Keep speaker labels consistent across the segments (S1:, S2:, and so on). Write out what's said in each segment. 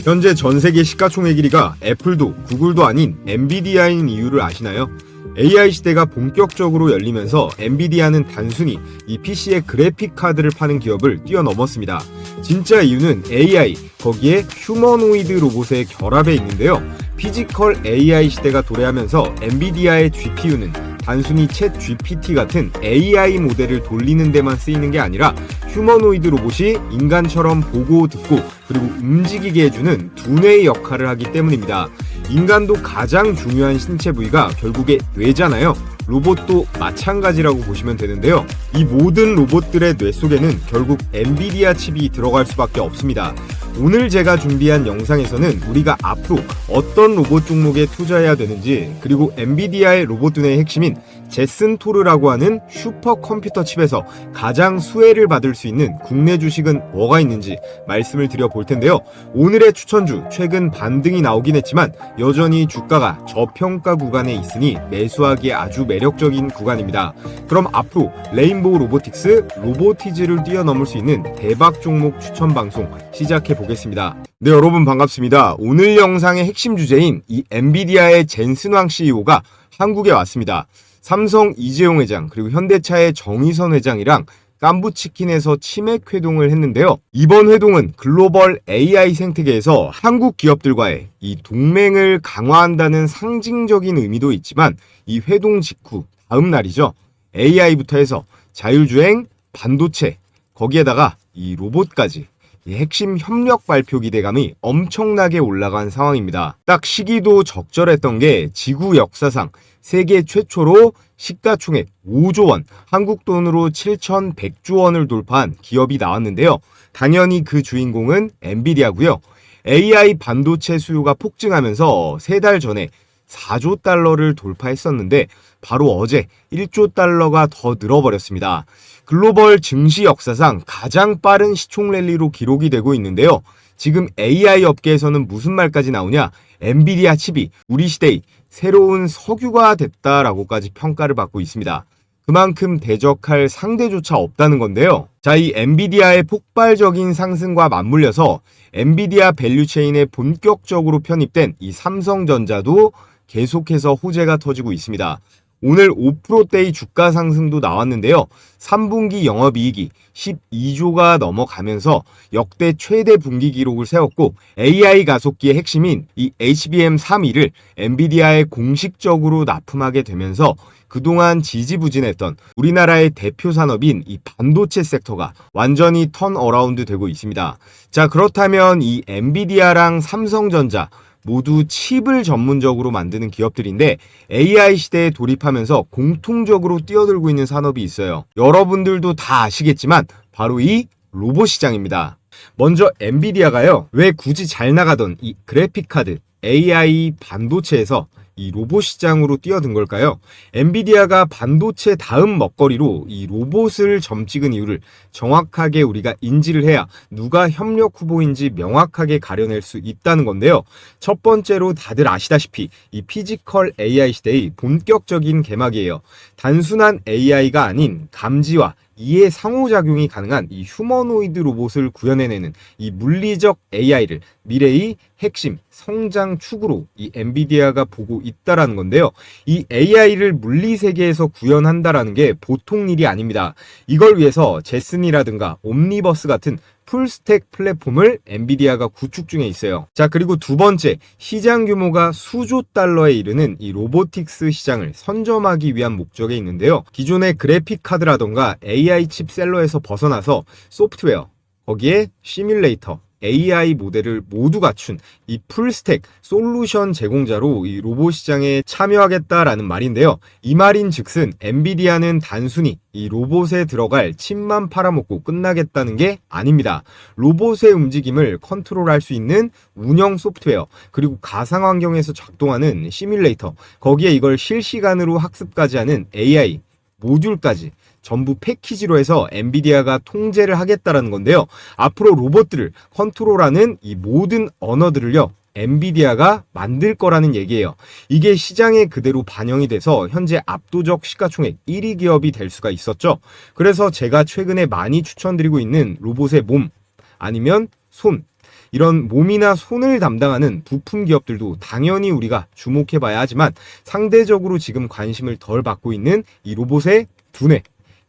S1: 현재 전 세계 시가총액 1위가 애플도 구글도 아닌 엔비디아인 이유를 아시나요? AI 시대가 본격적으로 열리면서 엔비디아는 단순히 이 PC의 그래픽 카드를 파는 기업을 뛰어넘었습니다. 진짜 이유는 AI, 거기에 휴머노이드 로봇의 결합에 있는데요. 피지컬 AI 시대가 도래하면서 엔비디아의 GPU는 단순히 챗 GPT 같은 AI 모델을 돌리는 데만 쓰이는 게 아니라 휴머노이드 로봇이 인간처럼 보고 듣고 그리고 움직이게 해주는 두뇌의 역할을 하기 때문입니다. 인간도 가장 중요한 신체 부위가 결국에 뇌잖아요. 로봇도 마찬가지라고 보시면 되는데요. 이 모든 로봇들의 뇌 속에는 결국 엔비디아 칩이 들어갈 수밖에 없습니다. 오늘 제가 준비한 영상에서는 우리가 앞으로 어떤 로봇 종목에 투자해야 되는지, 그리고 엔비디아의 로봇 두뇌의 핵심인 제슨 토르라고 하는 슈퍼컴퓨터 칩에서 가장 수혜를 받을 수 있는 국내 주식은 뭐가 있는지 말씀을 드려볼 텐데요. 오늘의 추천주, 최근 반등이 나오긴 했지만 여전히 주가가 저평가 구간에 있으니 매수하기에 아주 매력적인 구간입니다. 그럼 앞으로 레인보우 로보틱스, 로보티즈를 뛰어넘을 수 있는 대박 종목 추천 방송 시작해 보겠습니다. 네, 여러분 반갑습니다. 오늘 영상의 핵심 주제인 이 엔비디아의 젠슨 왕 CEO가 한국에 왔습니다. 삼성 이재용 회장 그리고 현대차의 정의선 회장이랑 깐부치킨에서 치맥 회동을 했는데요. 이번 회동은 글로벌 AI 생태계에서 한국 기업들과의 이 동맹을 강화한다는 상징적인 의미도 있지만, 이 회동 직후 다음 날이죠. AI부터 해서 자율주행, 반도체, 거기에다가 이 로봇까지 이 핵심 협력 발표 기대감이 엄청나게 올라간 상황입니다. 딱 시기도 적절했던 게 지구 역사상 세계 최초로 시가총액 5조 원, 한국 돈으로 7,100조 원을 돌파한 기업이 나왔는데요. 당연히 그 주인공은 엔비디아고요. AI 반도체 수요가 폭증하면서 3달 전에 4조 달러를 돌파했었는데 바로 어제 1조 달러가 더 늘어버렸습니다. 글로벌 증시 역사상 가장 빠른 시총 랠리로 기록이 되고 있는데요. 지금 AI 업계에서는 무슨 말까지 나오냐? 엔비디아 칩이 우리 시대의 새로운 석유가 됐다라고까지 평가를 받고 있습니다. 그만큼 대적할 상대조차 없다는 건데요. 자, 이 엔비디아의 폭발적인 상승과 맞물려서 엔비디아 밸류체인에 본격적으로 편입된 이 삼성전자도 계속해서 호재가 터지고 있습니다. 오늘 5%대의 주가 상승도 나왔는데요. 3분기 영업이익이 12조가 넘어가면서 역대 최대 분기 기록을 세웠고, AI 가속기의 핵심인 이 HBM3E를 엔비디아에 공식적으로 납품하게 되면서 그동안 지지부진했던 우리나라의 대표 산업인 이 반도체 섹터가 완전히 턴어라운드 되고 있습니다. 자, 그렇다면 이 엔비디아랑 삼성전자 모두 칩을 전문적으로 만드는 기업들인데 AI 시대에 돌입하면서 공통적으로 뛰어들고 있는 산업이 있어요. 여러분들도 다 아시겠지만 바로 이 로봇 시장입니다. 먼저 엔비디아가요, 왜 굳이 잘 나가던 이 그래픽카드 AI 반도체에서 이 로봇 시장으로 뛰어든 걸까요? 엔비디아가 반도체 다음 먹거리로 이 로봇을 점찍은 이유를 정확하게 우리가 인지를 해야 누가 협력 후보인지 명확하게 가려낼 수 있다는 건데요. 첫 번째로 다들 아시다시피 이 피지컬 AI 시대의 본격적인 개막이에요. 단순한 AI가 아닌 감지와 이해 상호작용이 가능한 이 휴머노이드 로봇을 구현해내는 이 물리적 AI를 미래의 핵심 성장 축으로 이 엔비디아가 보고 있다라는 건데요. 이 AI를 물리 세계에서 구현한다라는 게 보통 일이 아닙니다. 이걸 위해서 제슨이라든가 옴니버스 같은 풀스택 플랫폼을 엔비디아가 구축 중에 있어요. 자, 그리고 두 번째, 시장 규모가 수조 달러에 이르는 이 로보틱스 시장을 선점하기 위한 목적에 있는데요. 기존의 그래픽 카드라던가 AI 칩 셀러에서 벗어나서 소프트웨어, 거기에 시뮬레이터, AI 모델을 모두 갖춘 이 풀스택 솔루션 제공자로 이 로봇 시장에 참여하겠다라는 말인데요. 이 말인 즉슨 엔비디아는 단순히 이 로봇에 들어갈 칩만 팔아먹고 끝나겠다는 게 아닙니다. 로봇의 움직임을 컨트롤할 수 있는 운영 소프트웨어, 그리고 가상 환경에서 작동하는 시뮬레이터, 거기에 이걸 실시간으로 학습까지 하는 AI 모듈까지 전부 패키지로 해서 엔비디아가 통제를 하겠다라는 건데요. 앞으로 로봇들을 컨트롤하는 이 모든 언어들을요, 엔비디아가 만들 거라는 얘기예요. 이게 시장에 그대로 반영이 돼서 현재 압도적 시가총액 1위 기업이 될 수가 있었죠. 그래서 제가 최근에 많이 추천드리고 있는 로봇의 몸 아니면 손, 이런 몸이나 손을 담당하는 부품 기업들도 당연히 우리가 주목해봐야 하지만 상대적으로 지금 관심을 덜 받고 있는 이 로봇의 두뇌,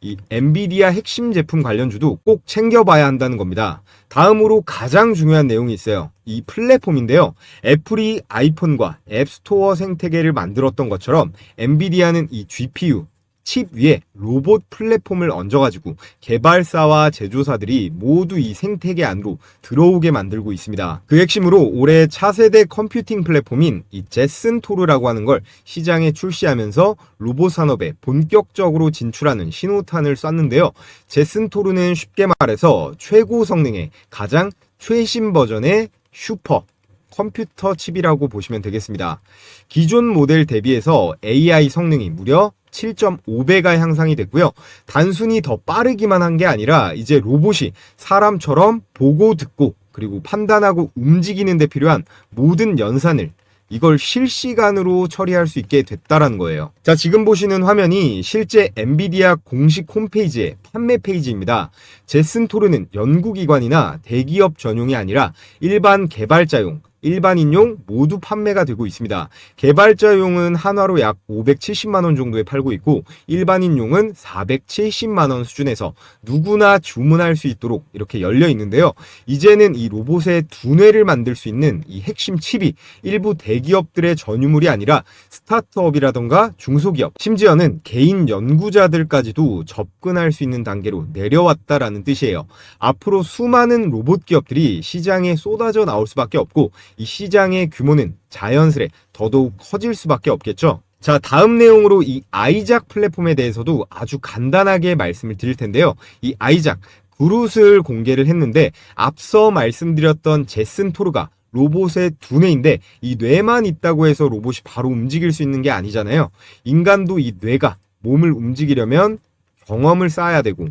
S1: 이 엔비디아 핵심 제품 관련주도 꼭 챙겨봐야 한다는 겁니다. 다음으로 가장 중요한 내용이 있어요. 이 플랫폼인데요. 애플이 아이폰과 앱스토어 생태계를 만들었던 것처럼 엔비디아는 이 GPU, 칩 위에 로봇 플랫폼을 얹어가지고 개발사와 제조사들이 모두 이 생태계 안으로 들어오게 만들고 있습니다. 그 핵심으로 올해 차세대 컴퓨팅 플랫폼인 이 제슨 토르라고 하는 걸 시장에 출시하면서 로봇 산업에 본격적으로 진출하는 신호탄을 쐈는데요. 제슨 토르는 쉽게 말해서 최고 성능의 가장 최신 버전의 슈퍼 컴퓨터 칩이라고 보시면 되겠습니다. 기존 모델 대비해서 AI 성능이 무려 7.5배가 향상이 됐고요. 단순히 더 빠르기만 한 게 아니라 이제 로봇이 사람처럼 보고 듣고 그리고 판단하고 움직이는 데 필요한 모든 연산을 이걸 실시간으로 처리할 수 있게 됐다라는 거예요. 자, 지금 보시는 화면이 실제 엔비디아 공식 홈페이지의 판매 페이지입니다. 제슨 토르는 연구기관이나 대기업 전용이 아니라 일반 개발자용, 일반인용 모두 판매가 되고 있습니다. 개발자용은 한화로 약 570만원 정도에 팔고 있고 일반인용은 470만원 수준에서 누구나 주문할 수 있도록 이렇게 열려 있는데요. 이제는 이 로봇의 두뇌를 만들 수 있는 이 핵심 칩이 일부 대기업들의 전유물이 아니라 스타트업이라던가 중소기업, 심지어는 개인 연구자들까지도 접근할 수 있는 단계로 내려왔다라는 뜻이에요. 앞으로 수많은 로봇 기업들이 시장에 쏟아져 나올 수밖에 없고 이 시장의 규모는 자연스레 더더욱 커질 수밖에 없겠죠. 자, 다음 내용으로 이 아이작 플랫폼에 대해서도 아주 간단하게 말씀을 드릴 텐데요. 이 아이작 그룹을 공개를 했는데 앞서 말씀드렸던 제슨 토르가 로봇의 두뇌인데 이 뇌만 있다고 해서 로봇이 바로 움직일 수 있는 게 아니잖아요. 인간도 이 뇌가 몸을 움직이려면 경험을 쌓아야 되고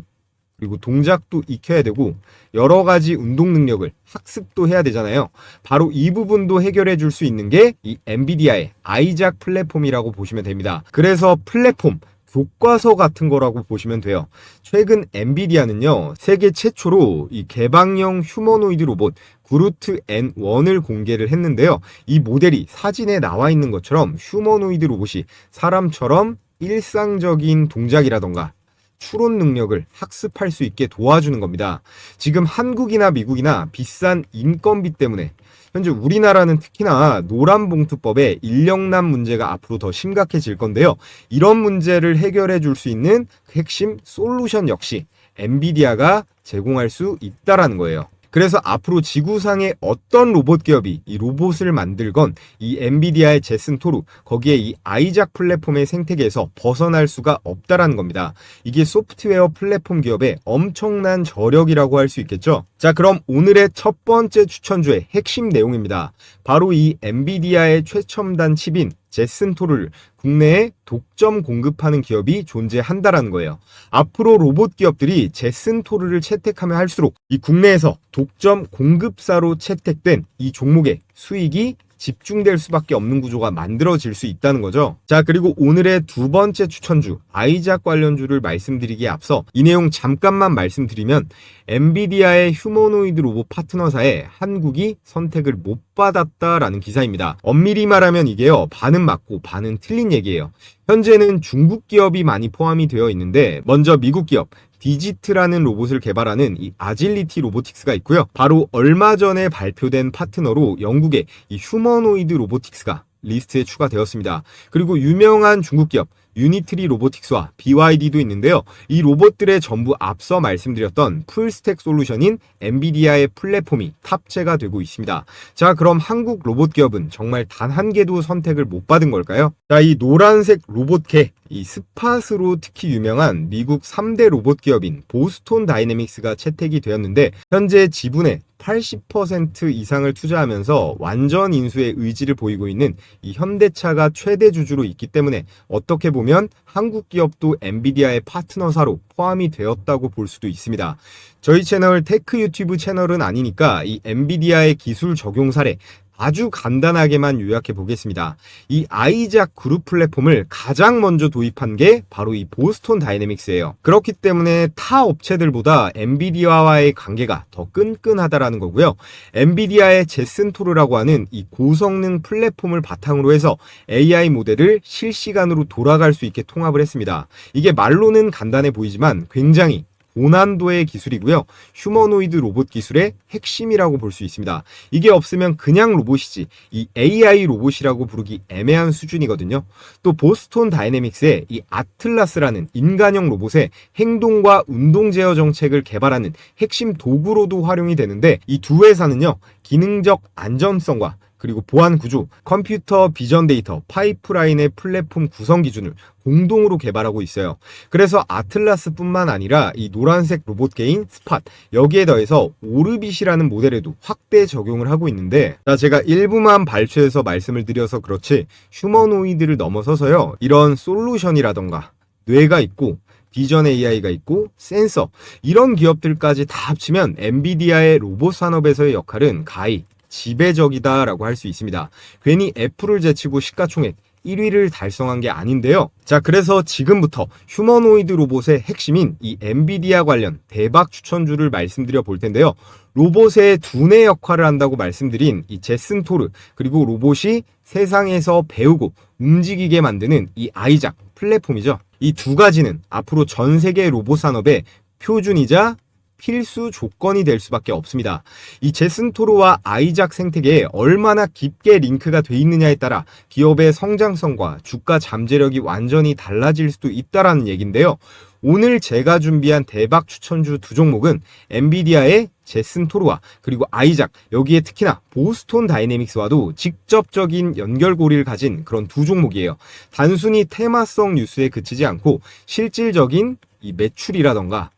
S1: 그리고 동작도 익혀야 되고 여러 가지 운동 능력을 학습도 해야 되잖아요. 바로 이 부분도 해결해 줄 수 있는 게 이 엔비디아의 아이작 플랫폼이라고 보시면 됩니다. 그래서 플랫폼, 교과서 같은 거라고 보시면 돼요. 최근 엔비디아는요, 세계 최초로 이 개방형 휴머노이드 로봇 그루트 N1을 공개를 했는데요. 이 모델이 사진에 나와 있는 것처럼 휴머노이드 로봇이 사람처럼 일상적인 동작이라던가 추론 능력을 학습할 수 있게 도와주는 겁니다. 지금 한국이나 미국이나 비싼 인건비 때문에 현재 우리나라는 특히나 노란봉투법의 인력난 문제가 앞으로 더 심각해질 건데요. 이런 문제를 해결해 줄 수 있는 핵심 솔루션 역시 엔비디아가 제공할 수 있다라는 거예요. 그래서 앞으로 지구상의 어떤 로봇 기업이 이 로봇을 만들건 이 엔비디아의 제슨 토르, 거기에 이 아이작 플랫폼의 생태계에서 벗어날 수가 없다라는 겁니다. 이게 소프트웨어 플랫폼 기업의 엄청난 저력이라고 할 수 있겠죠. 자, 그럼 오늘의 첫 번째 추천주의 핵심 내용입니다. 바로 이 엔비디아의 최첨단 칩인 제슨 토르를 국내에 독점 공급하는 기업이 존재한다라는 거예요. 앞으로 로봇 기업들이 제슨 토르를 채택하면 할수록 이 국내에서 독점 공급사로 채택된 이 종목의 수익이 집중될 수밖에 없는 구조가 만들어질 수 있다는 거죠. 자, 그리고 오늘의 두 번째 추천주 아이작 관련주를 말씀드리기에 앞서 이 내용 잠깐만 말씀드리면 엔비디아의 휴머노이드 로봇 파트너사에 한국이 선택을 못 받았다라는 기사입니다. 엄밀히 말하면 이게요, 반은 맞고 반은 틀린 얘기예요. 현재는 중국 기업이 많이 포함이 되어 있는데 먼저 미국 기업 디지트라는 로봇을 개발하는 이 아질리티 로보틱스가 있고요. 바로 얼마 전에 발표된 파트너로 영국의 이 휴머노이드 로보틱스가 리스트에 추가되었습니다. 그리고 유명한 중국 기업 유니트리 로보틱스와 BYD도 있는데요. 이 로봇들의 전부 앞서 말씀드렸던 풀스택 솔루션인 엔비디아의 플랫폼이 탑재가 되고 있습니다. 자, 그럼 한국 로봇 기업은 정말 단 한 개도 선택을 못 받은 걸까요? 자, 이 노란색 로봇개, 이 스팟으로 특히 유명한 미국 3대 로봇 기업인 보스톤 다이내믹스가 채택이 되었는데 현재 지분의 80% 이상을 투자하면서 완전 인수의 의지를 보이고 있는 이 현대차가 최대 주주로 있기 때문에 어떻게 보면 한국 기업도 엔비디아의 파트너사로 포함이 되었다고 볼 수도 있습니다. 저희 채널 테크 유튜브 채널은 아니니까 이 엔비디아의 기술 적용 사례 아주 간단하게만 요약해 보겠습니다. 이 아이작 그룹 플랫폼을 가장 먼저 도입한 게 바로 이 보스톤 다이내믹스예요. 그렇기 때문에 타 업체들보다 엔비디아와의 관계가 더 끈끈하다라는 거고요. 엔비디아의 제슨 토르라고 하는 이 고성능 플랫폼을 바탕으로 해서 AI 모델을 실시간으로 돌아갈 수 있게 통합을 했습니다. 이게 말로는 간단해 보이지만 굉장히 고난도의 기술이고요. 휴머노이드 로봇 기술의 핵심이라고 볼 수 있습니다. 이게 없으면 그냥 로봇이지 이 AI 로봇이라고 부르기 애매한 수준이거든요. 또 보스톤 다이내믹스의 이 아틀라스라는 인간형 로봇의 행동과 운동 제어 정책을 개발하는 핵심 도구로도 활용이 되는데 이 두 회사는요. 기능적 안전성과 그리고 보안 구조, 컴퓨터 비전 데이터, 파이프라인의 플랫폼 구성 기준을 공동으로 개발하고 있어요. 그래서 아틀라스뿐만 아니라 이 노란색 로봇 개인 스팟, 여기에 더해서 오르빗이라는 모델에도 확대 적용을 하고 있는데, 제가 일부만 발췌해서 말씀을 드려서 그렇지 휴머노이드를 넘어서서요. 이런 솔루션이라던가 뇌가 있고 비전 AI가 있고 센서, 이런 기업들까지 다 합치면 엔비디아의 로봇 산업에서의 역할은 가히 지배적이다라고 할 수 있습니다. 괜히 애플을 제치고 시가총액 1위를 달성한 게 아닌데요. 자, 그래서 지금부터 휴머노이드 로봇의 핵심인 이 엔비디아 관련 대박 추천주를 말씀드려 볼 텐데요. 로봇의 두뇌 역할을 한다고 말씀드린 이 제슨 토르, 그리고 로봇이 세상에서 배우고 움직이게 만드는 이 아이작 플랫폼이죠. 이 두 가지는 앞으로 전 세계 로봇 산업의 표준이자 필수 조건이 될 수밖에 없습니다. 이 제슨 토르와 아이작 생태계에 얼마나 깊게 링크가 돼 있느냐에 따라 기업의 성장성과 주가 잠재력이 완전히 달라질 수도 있다라는 얘기인데요. 오늘 제가 준비한 대박 추천주 두 종목은 엔비디아의 제슨 토르와 그리고 아이작, 여기에 특히나 보스톤 다이내믹스와도 직접적인 연결고리를 가진 그런 두 종목이에요. 단순히 테마성 뉴스에 그치지 않고 실질적인 이 매출이라던가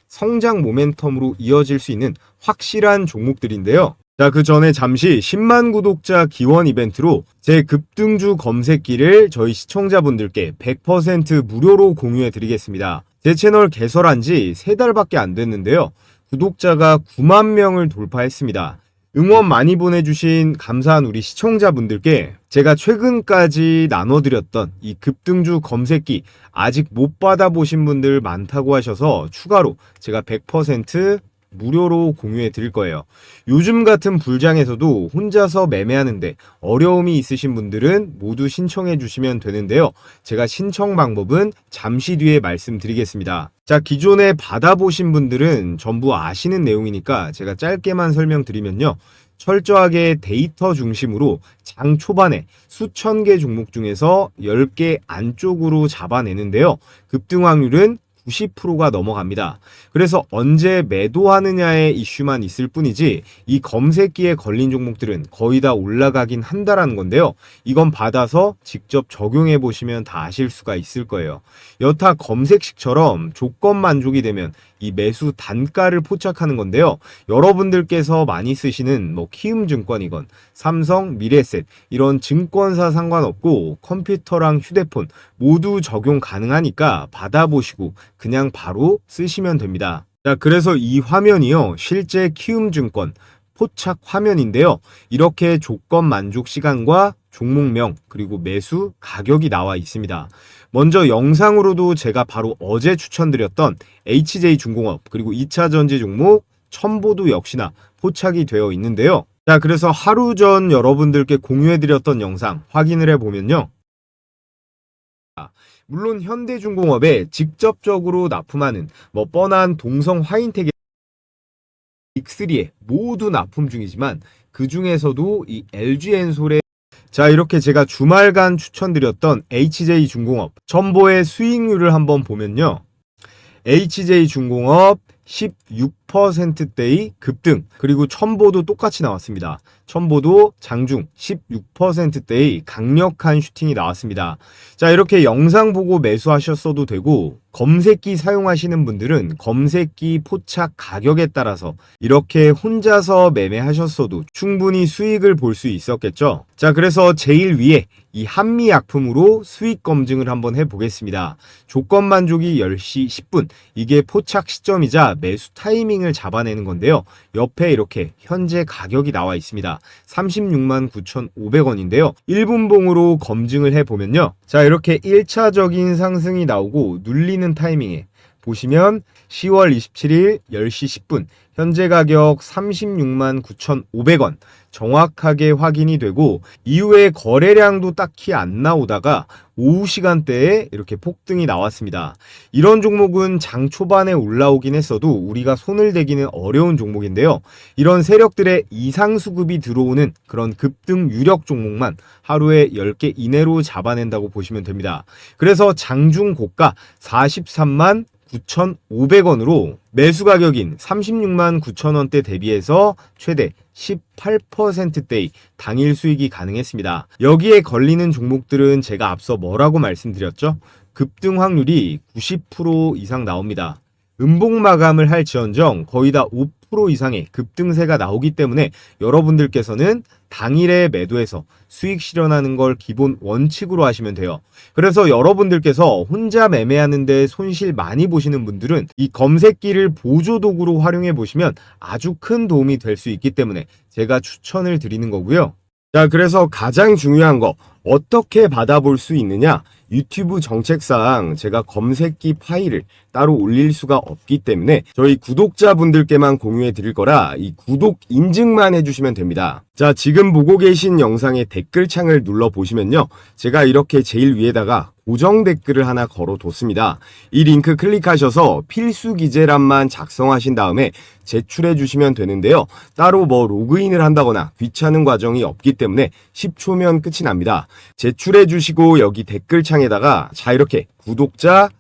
S1: 성장 모멘텀으로 이어질 수 있는 확실한 종목들인데요. 자, 그 전에 잠시 10만 구독자 기원 이벤트로 제 급등주 검색기를 저희 시청자분들께 100% 무료로 공유해 드리겠습니다. 제 채널 개설한 지 3달밖에 안 됐는데요. 구독자가 9만 명을 돌파했습니다. 응원 많이 보내주신 감사한 우리 시청자분들께 제가 최근까지 나눠드렸던 이 급등주 검색기 아직 못 받아보신 분들 많다고 하셔서 추가로 제가 100% 무료로 공유해 드릴 거예요. 요즘 같은 불장에서도 혼자서 매매하는데 어려움이 있으신 분들은 모두 신청해 주시면 되는데요. 제가 신청 방법은 잠시 뒤에 말씀드리겠습니다. 자, 기존에 받아보신 분들은 전부 아시는 내용이니까 제가 짧게만 설명드리면요. 철저하게 데이터 중심으로 장 초반에 수천 개 종목 중에서 10개 안쪽으로 잡아내는데요. 급등 확률은 90%가 넘어갑니다. 그래서 언제 매도하느냐의 이슈만 있을 뿐이지 이 검색기에 걸린 종목들은 거의 다 올라가긴 한다라는 건데요. 이건 받아서 직접 적용해 보시면 다 아실 수가 있을 거예요. 여타 검색식처럼 조건 만족이 되면 이 매수 단가를 포착하는 건데요. 여러분들께서 많이 쓰시는 키움증권이건 삼성, 미래에셋 이런 증권사 상관없고 컴퓨터랑 휴대폰 모두 적용 가능하니까 받아보시고 그냥 바로 쓰시면 됩니다. 자, 그래서 이 화면이요. 실제 키움증권 포착 화면인데요. 이렇게 조건 만족 시간과 종목명 그리고 매수 가격이 나와 있습니다. 먼저 영상으로도 제가 바로 어제 추천드렸던 HJ중공업 그리고 2차 전지 종목 첨보도 역시나 포착이 되어 있는데요. 자, 그래서 하루 전 여러분들께 공유해드렸던 영상 확인을 해보면요. 물론 현대중공업에 직접적으로 납품하는 뻔한 동성 화인텍 빅3에 모두 납품 중이지만 그 중에서도 이 LG엔솔의 자, 이렇게 제가 주말간 추천드렸던 HJ중공업 첨보의 수익률을 한번 보면요. HJ중공업 16%대의 급등, 그리고 첨보도 똑같이 나왔습니다. 첨보도 장중 16%대의 강력한 슈팅이 나왔습니다. 자, 이렇게 영상 보고 매수하셨어도 되고 검색기 사용하시는 분들은 검색기 포착 가격에 따라서 이렇게 혼자서 매매하셨어도 충분히 수익을 볼 수 있었겠죠. 자, 그래서 제일 위에 이 한미약품으로 수익 검증을 한번 해보겠습니다. 조건 만족이 10시 10분, 이게 포착 시점이자 매수 타이밍을 타이밍을 잡아내는 건데요. 옆에 이렇게 현재 가격이 나와 있습니다. 36만 9,500원인데요. 1분봉으로 검증을 해보면요. 자, 이렇게 1차적인 상승이 나오고 눌리는 타이밍에 보시면 10월 27일 10시 10분 현재 가격 36만 9,500원 정확하게 확인이 되고 이후에 거래량도 딱히 안 나오다가 오후 시간대에 이렇게 폭등이 나왔습니다. 이런 종목은 장 초반에 올라오긴 했어도 우리가 손을 대기는 어려운 종목인데요. 이런 세력들의 이상 수급이 들어오는 그런 급등 유력 종목만 하루에 10개 이내로 잡아낸다고 보시면 됩니다. 그래서 장중 고가 43만 9,500원으로 매수 가격인 36만 9천원대 대비해서 최대 18%대의 당일 수익이 가능했습니다. 여기에 걸리는 종목들은 제가 앞서 뭐라고 말씀드렸죠? 급등 확률이 90% 이상 나옵니다. 음봉 마감을 할 지언정 거의 다 5% 이상의 급등세가 나오기 때문에 여러분들께서는 당일에 매도해서 수익 실현하는 걸 기본 원칙으로 하시면 돼요. 그래서 여러분들께서 혼자 매매하는데 손실 많이 보시는 분들은 이 검색기를 보조도구로 활용해 보시면 아주 큰 도움이 될 수 있기 때문에 제가 추천을 드리는 거고요. 자, 그래서 가장 중요한 거 어떻게 받아볼 수 있느냐? 유튜브 정책상 제가 검색기 파일을 따로 올릴 수가 없기 때문에 저희 구독자분들께만 공유해 드릴 거라 이 구독 인증만 해주시면 됩니다. 자, 지금 보고 계신 영상의 댓글창을 눌러 보시면요. 제가 이렇게 제일 위에다가 고정 댓글을 하나 걸어뒀습니다. 이 링크 클릭하셔서 필수 기재란만 작성하신 다음에 제출해 주시면 되는데요. 따로 뭐 로그인을 한다거나 귀찮은 과정이 없기 때문에 10초면 끝이 납니다. 제출해 주시고 여기 댓글창에다가 자 이렇게 구독자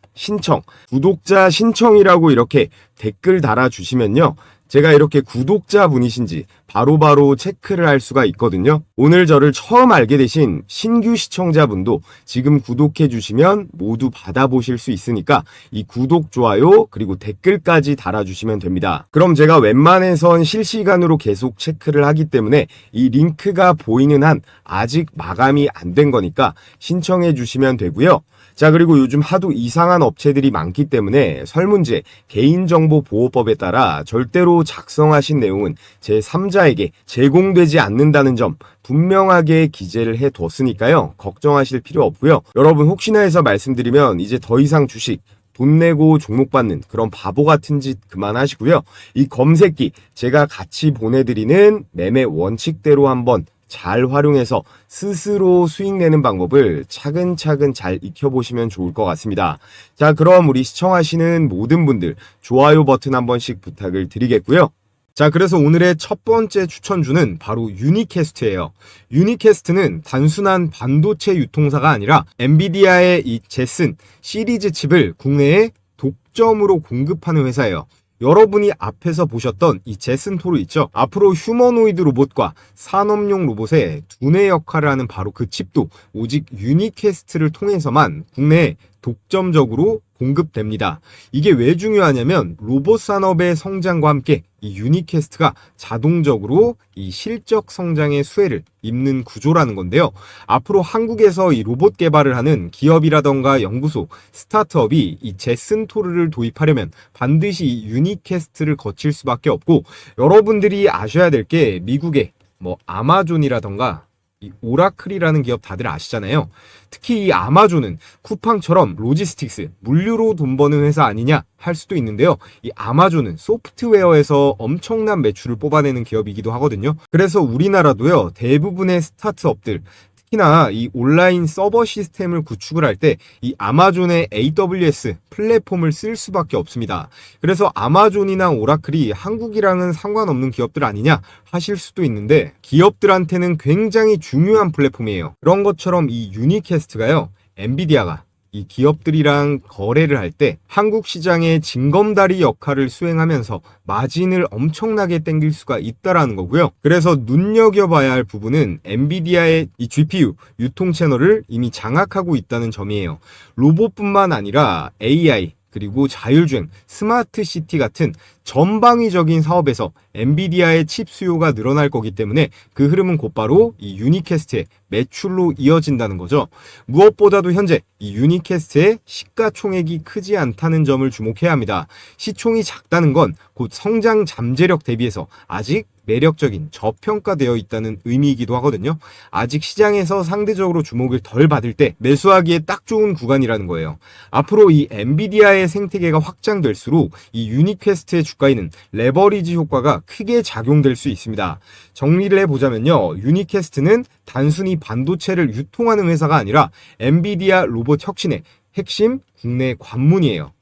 S1: 신청이라고 이렇게 댓글 달아주시면요. 제가 이렇게 구독자분이신지 바로바로 체크를 할 수가 있거든요. 오늘 저를 처음 알게 되신 신규 시청자분도 지금 구독해 주시면 모두 받아보실 수 있으니까 이 구독, 좋아요, 그리고 댓글까지 달아주시면 됩니다. 그럼 제가 웬만해선 실시간으로 계속 체크를 하기 때문에 이 링크가 보이는 한 아직 마감이 안 된 거니까 신청해 주시면 되고요. 자, 그리고 요즘 하도 이상한 업체들이 많기 때문에 설문제 개인정보보호법에 따라 절대로 작성하신 내용은 제3자에게 제공되지 않는다는 점 분명하게 기재를 해 두었으니까요. 걱정하실 필요 없고요. 여러분 혹시나 해서 말씀드리면 이제 더 이상 주식 돈 내고 종목 받는 그런 바보 같은 짓 그만하시고요. 이 검색기 제가 같이 보내드리는 매매 원칙대로 한번 잘 활용해서 스스로 수익 내는 방법을 차근차근 잘 익혀보시면 좋을 것 같습니다. 자, 그럼 우리 시청하시는 모든 분들 좋아요 버튼 한 번씩 부탁을 드리겠고요. 자, 그래서 오늘의 첫 번째 추천주는 바로 유니캐스트예요. 유니캐스트는 단순한 반도체 유통사가 아니라 엔비디아의 이 제슨 시리즈 칩을 국내에 독점으로 공급하는 회사예요. 여러분이 앞에서 보셨던 이 제슨 토르 있죠? 앞으로 휴머노이드 로봇과 산업용 로봇의 두뇌 역할을 하는 바로 그 칩도 오직 유니캐스트를 통해서만 국내에 독점적으로 공급됩니다. 이게 왜 중요하냐면 로봇 산업의 성장과 함께 이 유니캐스트가 자동적으로 이 실적 성장의 수혜를 입는 구조라는 건데요. 앞으로 한국에서 이 로봇 개발을 하는 기업이라던가 연구소, 스타트업이 이 제슨 토르를 도입하려면 반드시 이 유니캐스트를 거칠 수밖에 없고, 여러분들이 아셔야 될 게 미국의 뭐 아마존이라던가 이 오라클이라는 기업 다들 아시잖아요. 특히 이 아마존은 쿠팡처럼 로지스틱스, 물류로 돈 버는 회사 아니냐 할 수도 있는데요. 이 아마존은 소프트웨어에서 엄청난 매출을 뽑아내는 기업이기도 하거든요. 그래서 우리나라도요, 대부분의 스타트업들, 특히나 이 온라인 서버 시스템을 구축을 할 때 이 아마존의 AWS 플랫폼을 쓸 수밖에 없습니다. 그래서 아마존이나 오라클이 한국이랑은 상관없는 기업들 아니냐 하실 수도 있는데, 기업들한테는 굉장히 중요한 플랫폼이에요. 그런 것처럼 이 유니캐스트가요, 엔비디아가 이 기업들이랑 거래를 할 때 한국 시장의 징검다리 역할을 수행하면서 마진을 엄청나게 땡길 수가 있다라는 거고요. 그래서 눈여겨봐야 할 부분은 엔비디아의 이 GPU 유통 채널을 이미 장악하고 있다는 점이에요. 로봇뿐만 아니라 AI, 그리고 자율주행, 스마트시티 같은 전방위적인 사업에서 엔비디아의 칩 수요가 늘어날 거기 때문에 그 흐름은 곧바로 이 유니캐스트의 매출로 이어진다는 거죠. 무엇보다도 현재 이 유니캐스트의 시가총액이 크지 않다는 점을 주목해야 합니다. 시총이 작다는 건 곧 성장 잠재력 대비해서 아직 매력적인 저평가되어 있다는 의미이기도 하거든요. 아직 시장에서 상대적으로 주목을 덜 받을 때 매수하기에 딱 좋은 구간이라는 거예요. 앞으로 이 엔비디아의 생태계가 확장될수록 이 유니퀘스트의 주가에는 레버리지 효과가 크게 작용될 수 있습니다. 정리를 해보자면요. 유니퀘스트는 단순히 반도체를 유통하는 회사가 아니라 엔비디아 로봇 혁신의 핵심 국내 관문이에요.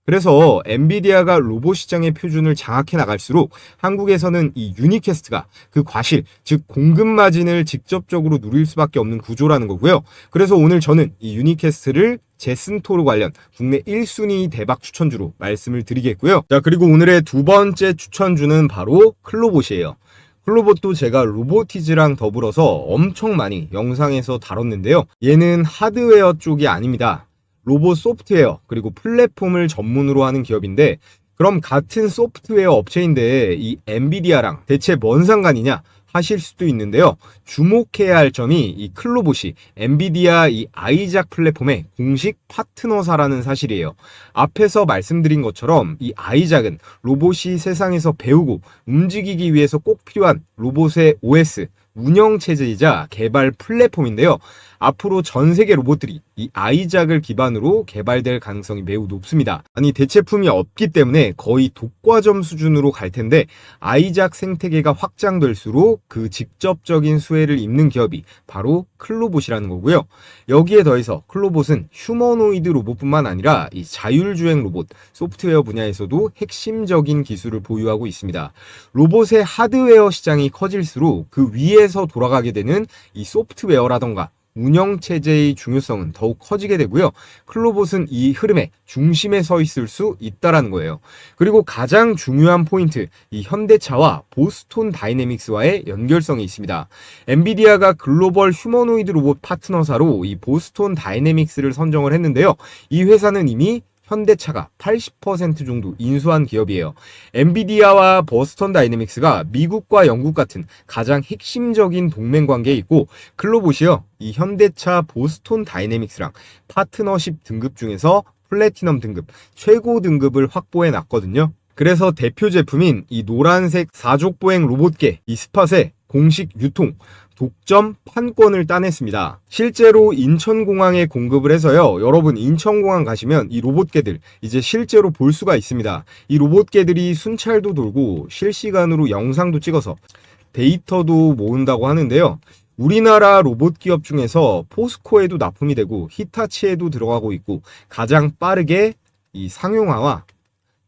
S1: 그래서 엔비디아가 로봇 시장의 표준을 장악해 나갈수록 한국에서는 이 유니캐스트가 그 과실, 즉 공급 마진을 직접적으로 누릴 수밖에 없는 구조라는 거고요. 그래서 오늘 저는 이 유니캐스트를 제슨토르 관련 국내 1순위 대박 추천주로 말씀을 드리겠고요. 자, 그리고 오늘의 두 번째 추천주는 바로 클로봇이에요. 클로봇도 제가 로보티즈랑 더불어서 엄청 많이 영상에서 다뤘는데요. 얘는 하드웨어 쪽이 아닙니다. 로봇 소프트웨어 그리고 플랫폼을 전문으로 하는 기업인데, 그럼 같은 소프트웨어 업체인데 이 엔비디아랑 대체 뭔 상관이냐 하실 수도 있는데요. 주목해야 할 점이 이 클로봇이 엔비디아 이 아이작 플랫폼의 공식 파트너사라는 사실이에요. 앞에서 말씀드린 것처럼 이 아이작은 로봇이 세상에서 배우고 움직이기 위해서 꼭 필요한 로봇의 OS, 운영체제이자 개발 플랫폼인데요. 앞으로 전 세계 로봇들이 이 아이작을 기반으로 개발될 가능성이 매우 높습니다. 아니, 대체품이 없기 때문에 거의 독과점 수준으로 갈 텐데, 아이작 생태계가 확장될수록 그 직접적인 수혜를 입는 기업이 바로 클로봇이라는 거고요. 여기에 더해서 클로봇은 휴머노이드 로봇뿐만 아니라 이 자율주행 로봇, 소프트웨어 분야에서도 핵심적인 기술을 보유하고 있습니다. 로봇의 하드웨어 시장이 커질수록 그 위에서 돌아가게 되는 이 소프트웨어라던가 운영체제의 중요성은 더욱 커지게 되고요. 클로봇은 이 흐름의 중심에 서 있을 수 있다는 거예요. 그리고 가장 중요한 포인트, 이 현대차와 보스톤 다이내믹스와의 연결성이 있습니다. 엔비디아가 글로벌 휴머노이드 로봇 파트너사로 이 보스톤 다이내믹스를 선정을 했는데요. 이 회사는 이미 현대차가 80% 정도 인수한 기업이에요. 엔비디아와 보스턴 다이내믹스가 미국과 영국 같은 가장 핵심적인 동맹 관계에 있고, 클로봇이요, 이 현대차 보스턴 다이내믹스랑 파트너십 등급 중에서 플래티넘 등급, 최고 등급을 확보해 놨거든요. 그래서 대표 제품인 이 노란색 사족보행 로봇계 이 스팟의 공식 유통, 독점 판권을 따냈습니다. 실제로 인천공항에 공급을 해서요. 여러분 인천공항 가시면 이 로봇개들 이제 실제로 볼 수가 있습니다. 이 로봇개들이 순찰도 돌고 실시간으로 영상도 찍어서 데이터도 모은다고 하는데요. 우리나라 로봇 기업 중에서 포스코에도 납품이 되고 히타치에도 들어가고 있고, 가장 빠르게 이 상용화와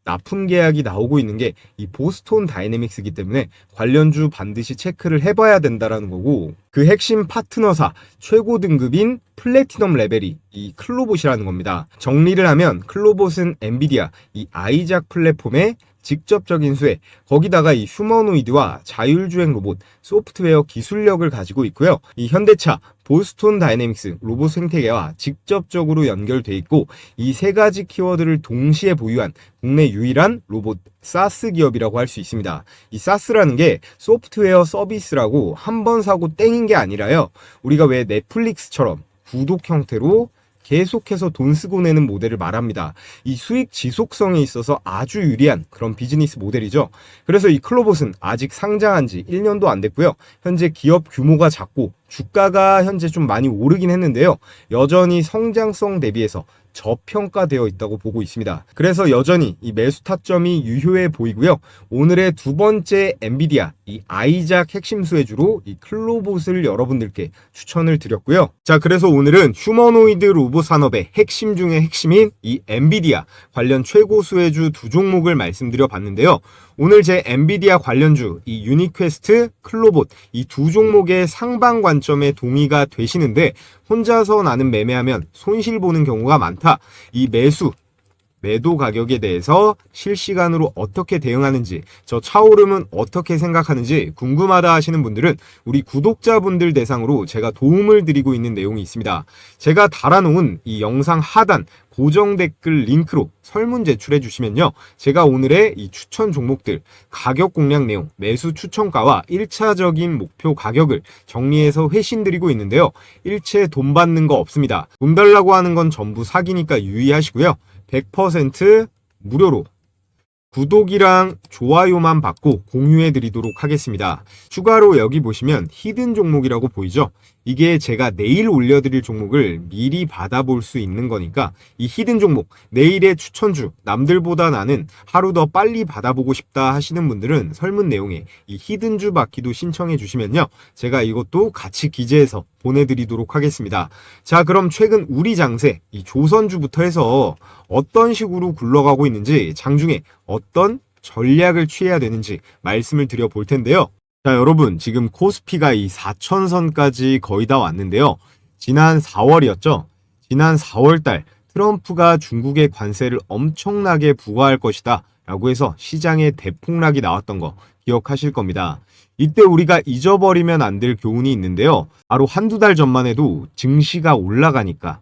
S1: 납품 계약이 나오고 있는 게 이 보스톤 다이내믹스이기 때문에 관련주 반드시 체크를 해봐야 된다라는 거고, 그 핵심 파트너사 최고 등급인 플래티넘 레벨이 이 클로봇이라는 겁니다. 정리를 하면 클로봇은 엔비디아 이 아이작 플랫폼의 직접적인 수혜, 거기다가 이 휴머노이드와 자율주행 로봇, 소프트웨어 기술력을 가지고 있고요. 이 현대차, 보스톤 다이내믹스 로봇 생태계와 직접적으로 연결돼 있고, 이 세 가지 키워드를 동시에 보유한 국내 유일한 로봇 사스 기업이라고 할 수 있습니다. 이 사스라는 게 소프트웨어 서비스라고 한 번 사고 땡인 게 아니라요. 우리가 왜 넷플릭스처럼 구독 형태로 계속해서 돈 쓰고 내는 모델을 말합니다. 이 수익 지속성에 있어서 아주 유리한 그런 비즈니스 모델이죠. 그래서 이 클로봇은 아직 상장한 지 1년도 안 됐고요. 현재 기업 규모가 작고 주가가 현재 좀 많이 오르긴 했는데요. 여전히 성장성 대비해서 저평가되어 있다고 보고 있습니다. 그래서 여전히 이 매수 타점이 유효해 보이고요. 오늘의 두 번째 엔비디아 이 아이작 핵심 수혜주로 이 클로봇을 여러분들께 추천을 드렸고요. 자, 그래서 오늘은 휴머노이드 로봇 산업의 핵심 중의 핵심인 이 엔비디아 관련 최고 수혜주 두 종목을 말씀드려 봤는데요. 오늘 제 엔비디아 관련주 이 유니퀘스트, 클로봇 이 두 종목의 상방 관점에 동의가 되시는데, 혼자서 나는 매매하면 손실 보는 경우가 많다. 이 매수 매도 가격에 대해서 실시간으로 어떻게 대응하는지, 저 차오름은 어떻게 생각하는지 궁금하다 하시는 분들은 우리 구독자분들 대상으로 제가 도움을 드리고 있는 내용이 있습니다. 제가 달아놓은 이 영상 하단 고정 댓글 링크로 설문 제출해 주시면요, 제가 오늘의 이 추천 종목들 가격 공략 내용, 매수 추천가와 1차적인 목표 가격을 정리해서 회신 드리고 있는데요, 일체 돈 받는 거 없습니다. 돈 달라고 하는 건 전부 사기니까 유의하시고요, 100% 무료로 구독이랑 좋아요만 받고 공유해 드리도록 하겠습니다. 추가로 여기 보시면 히든 종목이라고 보이죠? 이게 제가 내일 올려드릴 종목을 미리 받아볼 수 있는 거니까 이 히든 종목, 내일의 추천주, 남들보다 나는 하루 더 빨리 받아보고 싶다 하시는 분들은 설문 내용에 이 히든주 받기도 신청해 주시면요, 제가 이것도 같이 기재해서 보내드리도록 하겠습니다. 자, 그럼 최근 우리 장세, 이 조선주부터 해서 어떤 식으로 굴러가고 있는지, 장중에 어떤 전략을 취해야 되는지 말씀을 드려 볼 텐데요. 자, 여러분, 지금 코스피가 이 4천선까지 거의 다 왔는데요. 지난 4월이었죠. 지난 4월달 트럼프가 중국의 관세를 엄청나게 부과할 것이다 라고 해서 시장에 대폭락이 나왔던 거 기억하실 겁니다. 이때 우리가 잊어버리면 안 될 교훈이 있는데요. 바로 한두 달 전만 해도 증시가 올라가니까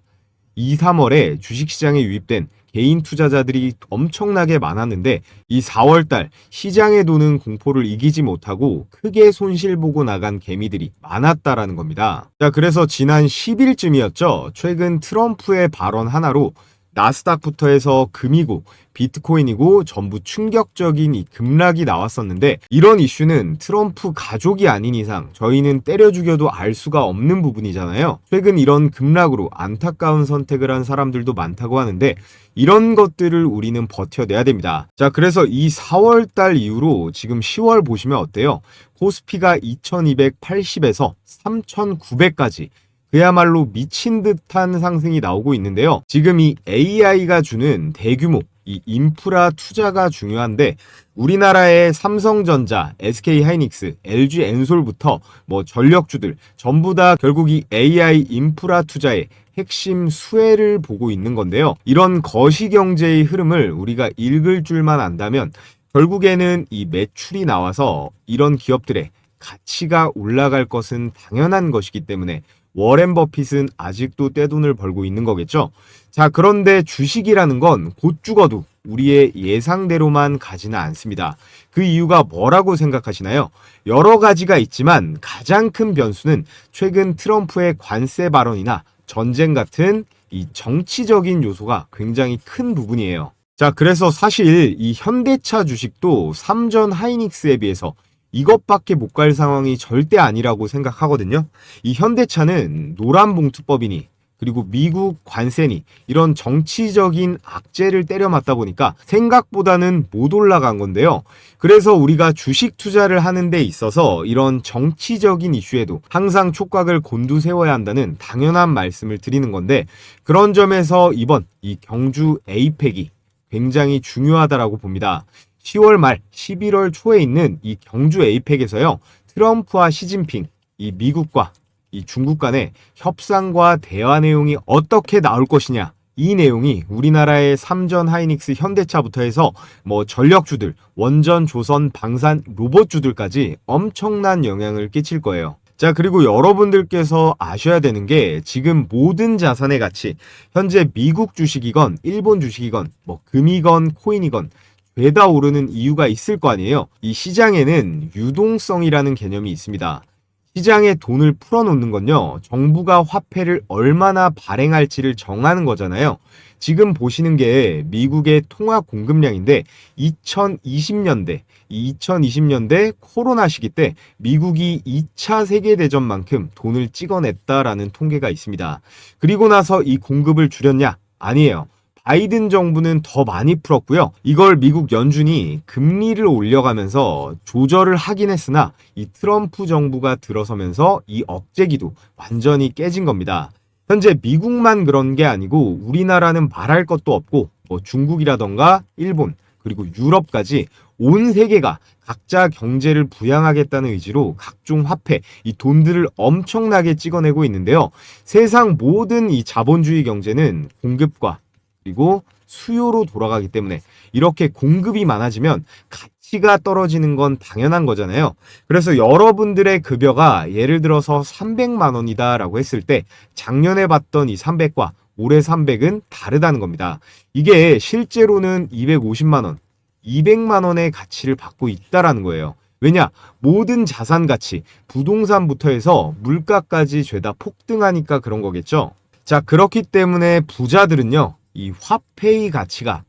S1: 2, 3월에 주식시장에 유입된 개인 투자자들이 엄청나게 많았는데 이 4월달 시장에 도는 공포를 이기지 못하고 크게 손실보고 나간 개미들이 많았다라는 겁니다. 자, 그래서 지난 10일쯤이었죠. 최근 트럼프의 발언 하나로 나스닥부터 해서 금이고 비트코인이고 전부 충격적인 이 급락이 나왔었는데, 이런 이슈는 트럼프 가족이 아닌 이상 저희는 때려 죽여도 알 수가 없는 부분이잖아요. 최근 이런 급락으로 안타까운 선택을 한 사람들도 많다고 하는데, 이런 것들을 우리는 버텨내야 됩니다. 자, 그래서 이 4월달 이후로 지금 10월 보시면 어때요? 코스피가 2280에서 3900까지 그야말로 미친 듯한 상승이 나오고 있는데요. 지금 이 AI가 주는 대규모 이 인프라 투자가 중요한데, 우리나라의 삼성전자, SK하이닉스, LG엔솔부터 뭐 전력주들 전부 다 결국 이 AI 인프라 투자의 핵심 수혜를 보고 있는 건데요. 이런 거시경제의 흐름을 우리가 읽을 줄만 안다면 결국에는 이 매출이 나와서 이런 기업들의 가치가 올라갈 것은 당연한 것이기 때문에 워렌 버핏은 아직도 떼돈을 벌고 있는 거겠죠. 자, 그런데 주식이라는 건 곧 죽어도 우리의 예상대로만 가지는 않습니다. 그 이유가 뭐라고 생각하시나요? 여러 가지가 있지만 가장 큰 변수는 최근 트럼프의 관세 발언이나 전쟁 같은 이 정치적인 요소가 굉장히 큰 부분이에요. 자, 그래서 사실 이 현대차 주식도 삼전 하이닉스에 비해서 이것밖에 못 갈 상황이 절대 아니라고 생각하거든요. 이 현대차는 노란봉투법이니 그리고 미국 관세니 이런 정치적인 악재를 때려 맞다 보니까 생각보다는 못 올라간 건데요. 그래서 우리가 주식 투자를 하는 데 있어서 이런 정치적인 이슈에도 항상 촉각을 곤두세워야 한다는 당연한 말씀을 드리는 건데, 그런 점에서 이번 이 경주 에이펙이 굉장히 중요하다라고 봅니다. 10월 말 11월 초에 있는 이 경주 에이펙에서요, 트럼프와 시진핑, 이 미국과 이 중국 간의 협상과 대화 내용이 어떻게 나올 것이냐, 이 내용이 우리나라의 삼전 하이닉스 현대차부터 해서 뭐 전력주들, 원전, 조선, 방산, 로봇주들까지 엄청난 영향을 끼칠 거예요. 자, 그리고 여러분들께서 아셔야 되는 게, 지금 모든 자산의 가치, 현재 미국 주식이건 일본 주식이건 뭐 금이건 코인이건 죄다 오르는 이유가 있을 거 아니에요. 이 시장에는 유동성이라는 개념이 있습니다. 시장에 돈을 풀어놓는 건요, 정부가 화폐를 얼마나 발행할지를 정하는 거잖아요. 지금 보시는 게 미국의 통화 공급량인데, 2020년대 코로나 시기 때 미국이 2차 세계대전만큼 돈을 찍어냈다라는 통계가 있습니다. 그리고 나서 이 공급을 줄였냐? 아니에요. 바이든 정부는 더 많이 풀었고요. 이걸 미국 연준이 금리를 올려가면서 조절을 하긴 했으나 이 트럼프 정부가 들어서면서 이 억제기도 완전히 깨진 겁니다. 현재 미국만 그런 게 아니고 우리나라는 말할 것도 없고 뭐 중국이라던가 일본 그리고 유럽까지 온 세계가 각자 경제를 부양하겠다는 의지로 각종 화폐, 이 돈들을 엄청나게 찍어내고 있는데요. 세상 모든 이 자본주의 경제는 공급과 그리고 수요로 돌아가기 때문에 이렇게 공급이 많아지면 가치가 떨어지는 건 당연한 거잖아요. 그래서 여러분들의 급여가 예를 들어서 300만 원이다라고 했을 때 작년에 받던 이 300과 올해 300은 다르다는 겁니다. 이게 실제로는 250만 원, 200만 원의 가치를 받고 있다라는 거예요. 왜냐? 모든 자산 가치, 부동산부터 해서 물가까지 죄다 폭등하니까 그런 거겠죠. 자, 그렇기 때문에 부자들은요, 이 화폐의 가치가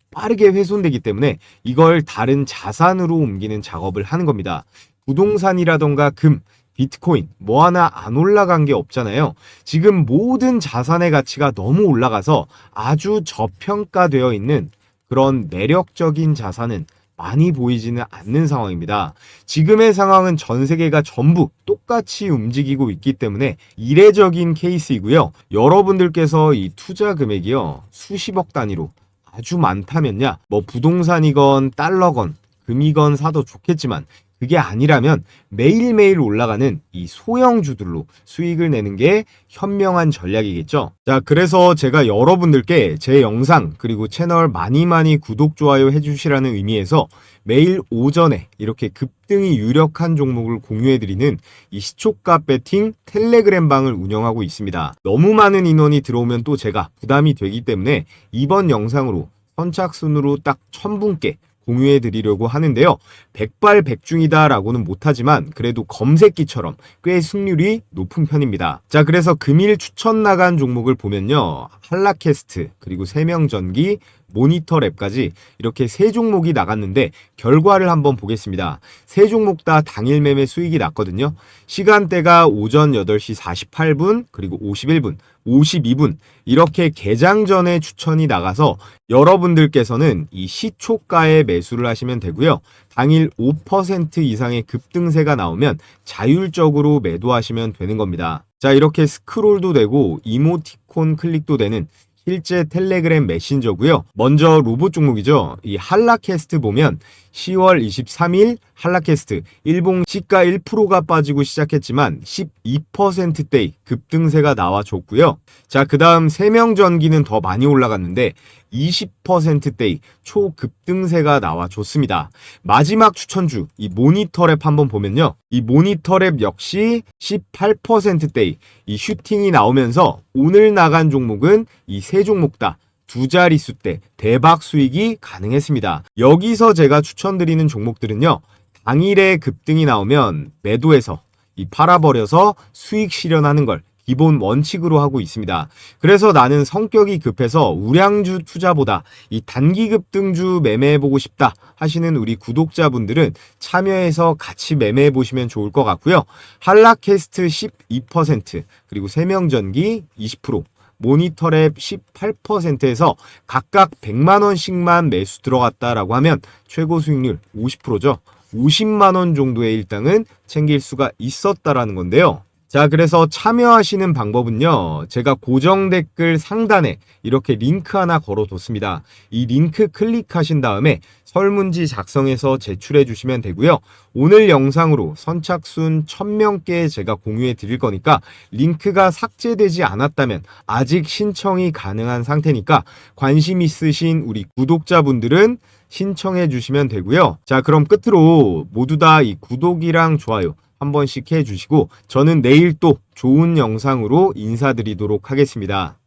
S1: 빠르게 훼손되기 때문에 이걸 다른 자산으로 옮기는 작업을 하는 겁니다. 부동산이라던가 금, 비트코인 뭐 하나 안 올라간 게 없잖아요. 지금 모든 자산의 가치가 너무 올라가서 아주 저평가되어 있는 그런 매력적인 자산은 많이 보이지는 않는 상황입니다. 지금의 상황은 전 세계가 전부 똑같이 움직이고 있기 때문에 이례적인 케이스이고요. 여러분들께서 이 투자 금액이요, 수십억 단위로 아주 많다면야 뭐 부동산이건 달러건 금이건 사도 좋겠지만 그게 아니라면 매일매일 올라가는 이 소형주들로 수익을 내는 게 현명한 전략이겠죠. 자, 그래서 제가 여러분들께 제 영상 그리고 채널 많이 구독, 좋아요 해주시라는 의미에서 매일 오전에 이렇게 급등이 유력한 종목을 공유해드리는 이 시초가 배팅 텔레그램 방을 운영하고 있습니다. 너무 많은 인원이 들어오면 또 제가 부담이 되기 때문에 이번 영상으로 선착순으로 딱 1000분께 공유해 드리려고 하는데요. 백발백중이다 라고는 못하지만 그래도 검색기처럼 꽤 승률이 높은 편입니다. 자, 그래서 금일 추천 나간 종목을 보면요, 한라캐스트, 그리고 세명전기, 모니터랩까지 이렇게 세 종목이 나갔는데 결과를 한번 보겠습니다. 세 종목 다 당일 매매 수익이 났거든요. 시간대가 오전 8시 48분, 그리고 51분, 52분 이렇게 개장 전에 추천이 나가서 여러분들께서는 이 시초가에 매수를 하시면 되고요. 당일 5% 이상의 급등세가 나오면 자율적으로 매도하시면 되는 겁니다. 자, 이렇게 스크롤도 되고 이모티콘 클릭도 되는 실제 텔레그램 메신저고요. 먼저 로봇 종목이죠. 이 한라캐스트 보면 10월 23일 한라캐스트 일봉 시가 1%가 빠지고 시작했지만 12%대의 급등세가 나와줬고요. 자, 그 다음 세명전기는 더 많이 올라갔는데 20%대의 초급등세가 나와줬습니다. 마지막 추천주 이 모니터랩 한번 보면요, 이 모니터랩 역시 18%대의 이 슈팅이 나오면서 오늘 나간 종목은 이 세 종목 다 두 자릿수대 대박 수익이 가능했습니다. 여기서 제가 추천드리는 종목들은요, 당일에 급등이 나오면 매도해서 이 팔아버려서 수익 실현하는 걸 기본 원칙으로 하고 있습니다. 그래서 나는 성격이 급해서 우량주 투자보다 이 단기 급등주 매매해보고 싶다 하시는 우리 구독자분들은 참여해서 같이 매매해보시면 좋을 것 같고요. 한라캐스트 12%, 그리고 세명전기 20%, 모니터랩 18%에서 각각 100만원씩만 매수 들어갔다라고 하면 최고 수익률 50%죠. 50만원 정도의 일당은 챙길 수가 있었다라는 건데요. 자, 그래서 참여하시는 방법은요, 제가 고정 댓글 상단에 이렇게 링크 하나 걸어뒀습니다. 이 링크 클릭하신 다음에 설문지 작성해서 제출해 주시면 되고요. 오늘 영상으로 선착순 1000명께 제가 공유해 드릴 거니까 링크가 삭제되지 않았다면 아직 신청이 가능한 상태니까 관심 있으신 우리 구독자분들은 신청해 주시면 되고요. 자, 그럼 끝으로 모두 다 이 구독이랑 좋아요 한 번씩 해주시고 저는 내일 또 좋은 영상으로 인사드리도록 하겠습니다.